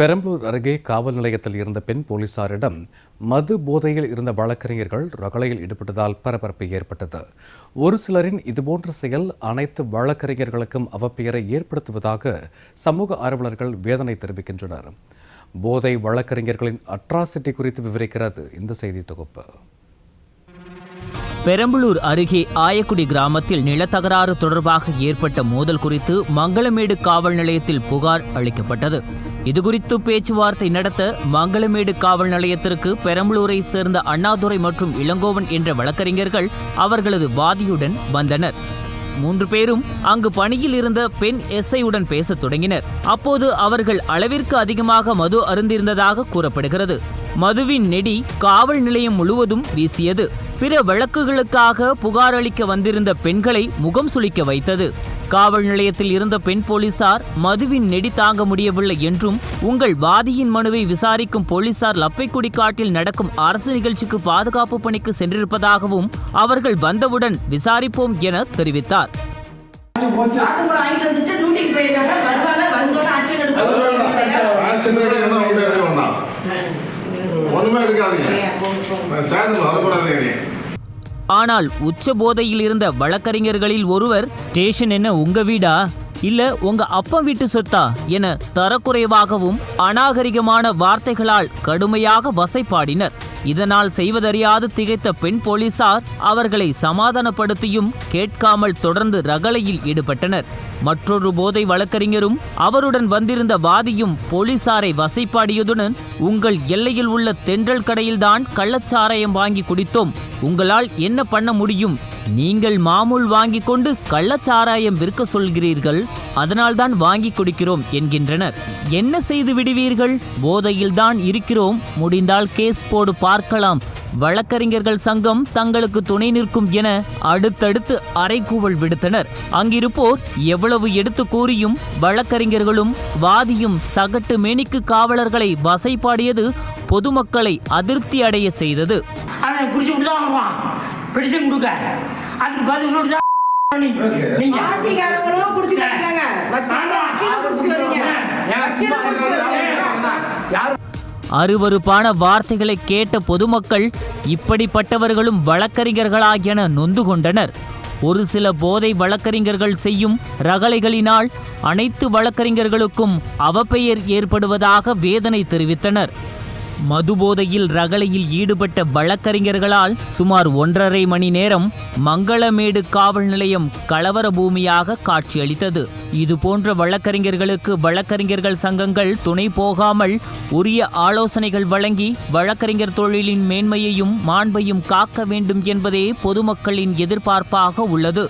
பெரம்பலூர் அருகே காவல் நிலையத்தில் இருந்த பெண் போலீசாரிடம் மது போதையில் இருந்த வழக்கறிஞர்கள் ரகளையில் ஈடுபட்டதால் பரபரப்பு ஏற்பட்டது. ஒரு சிலரின் இதுபோன்ற செயல் அனைத்து வழக்கறிஞர்களுக்கும் அவப்பெயரை ஏற்படுத்துவதாக சமூக ஆர்வலர்கள் வேதனை தெரிவிக்கின்றனர். போதை வழக்கறிஞர்களின் அட்ராசிட்டி குறித்து விவரிக்கிறது இந்த செய்தி தொகுப்பு. பெரம்பலூர் அருகே ஆயக்குடி கிராமத்தில் நிலத்தகராறு தொடர்பாக ஏற்பட்ட மோதல் குறித்து மங்களமேடு காவல் நிலையத்தில் புகார் அளிக்கப்பட்டது. இதுகுறித்து பேச்சுவார்த்தை நடத்த மங்களமேடு காவல் நிலையத்திற்கு பெரம்பலூரை சேர்ந்த அண்ணாதுரை மற்றும் இளங்கோவன் என்ற வழக்கறிஞர்கள் அவர்களது வாதியுடன் வந்தனர். 3 பேரும் அங்கு பணியில் இருந்த பெண் எஸ்ஐயுடன் பேசத் தொடங்கினர். அப்போது அவர்கள் அளவிற்கு அதிகமாக மது அருந்திருந்ததாக கூறப்படுகிறது. மதுவின் நெடி காவல் நிலையம் முழுவதும் வீசியது. பிற வழக்குகளுக்காக புகார் அளிக்க வந்திருந்த பெண்களை முகம் சுளிக்க வைத்தது. காவல் நிலையத்தில் இருந்த பெண் போலீசார் மதுவின் நெடி தாங்க முடியவில்லை என்றும், உங்கள் வாதியின் மனுவை விசாரிக்கும் போலீசார் லப்பைக்குடி காட்டில் நடக்கும் அரசு நிகழ்ச்சிக்கு பாதுகாப்பு பணிக்கு சென்றிருப்பதாகவும் அவர்கள் வந்தவுடன் விசாரிப்போம் என தெரிவித்தார். ஆனால் உச்ச போதையில் இருந்த வழக்கறிஞர்களில் ஒருவர், ஸ்டேஷன் என்ன உங்க வீடா இல்ல உங்க அப்பா வீட்டு சொத்தா என தரக்குறைவாகவும் அநாகரிகமான வார்த்தைகளால் கடுமையாக வசைபாடினர். இதனால் செய்வதறியாது திகைத்த பெண் போலீசார் அவர்களை சமாதானப்படுத்தியும் கேட்காமல் தொடர்ந்து ரகளையில் ஈடுபட்டனர். மற்றொரு போதை வழக்கறிஞரும் அவருடன் வந்திருந்த வாதியும் போலீசாரை வசைபாடியதுடன், உங்கள் எல்லையில் உள்ள தென்றல் கடையில்தான் கள்ளச்சாராயம் வாங்கி குடித்தோம், உங்களால் என்ன பண்ண முடியும், நீங்கள் மாமூல் வாங்கி கொண்டு கள்ளச்சாராயம் விற்க சொல்கிறீர்கள், அதனால்தான் வாங்கி குடிக்கிறோம் என்கின்றனர். என்ன செய்து விடுவீர்கள், போதையில்தான் இருக்கிறோம், முடிந்தால் கேஸ் போடு பார்க்கலாம், வழக்கறிஞர்கள் சங்கம் தங்களுக்கு துணை நிற்கும் என அடுத்தடுத்து அறைகூவல் விடுத்தனர். அங்கிருப்போர் எவ்வளவு எடுத்து கூறியும் வழக்கறிஞர்களும் வாதியும் சகட்டு மேனிக்கு காவலர்களை வசைபாடியது பொதுமக்களை அதிருப்தி அடைய செய்தது. அருவருப்பான வார்த்தைகளை கேட்ட பொதுமக்கள் இப்படிப்பட்டவர்களும் வழக்கறிஞர்களா என நொந்து கொண்டனர். ஒரு சில போதை வழக்கறிஞர்கள் செய்யும் ரகளைகளினால் அனைத்து வழக்கறிஞர்களுக்கும் அவப்பெயர் ஏற்படுவதாக வேதனை தெரிவித்தனர். மதுபோதையில் ரகளையில் ஈடுபட்ட வழக்கறிஞர்களால் சுமார் 1.5 மணி நேரம் மங்களமேடு காவல் நிலையம் கலவர பூமியாக காட்சியளித்தது. இதுபோன்ற வழக்கறிஞர்களுக்கு வழக்கறிஞர்கள் சங்கங்கள் துணை போகாமல் உரிய ஆலோசனைகள் வழங்கி வழக்கறிஞர் தொழிலின் மேன்மையையும் மாண்பையும் காக்க வேண்டும் என்பதே பொதுமக்களின் எதிர்பார்ப்பாக உள்ளது.